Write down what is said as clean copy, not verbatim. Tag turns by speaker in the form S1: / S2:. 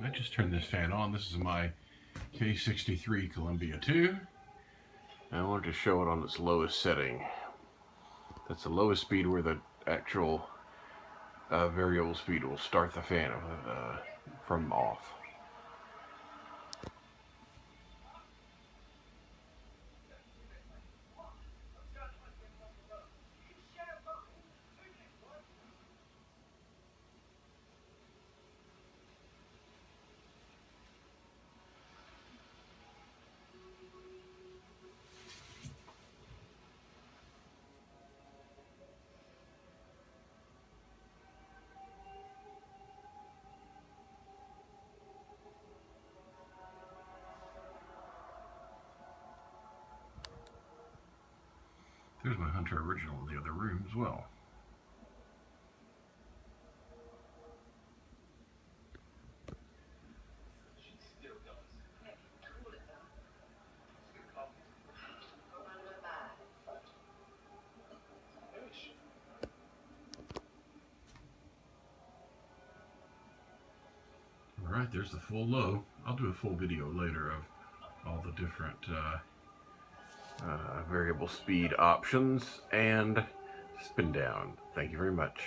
S1: I just turned this fan on. This is my K63 Columbia II. I wanted to show it on its lowest setting. That's the lowest speed where the actual variable speed will start the fan from off. There's my Hunter original in the other room as well. Alright, there's the full low. I'll do a full video later of all the different variable speed options and spin down. Thank you very much.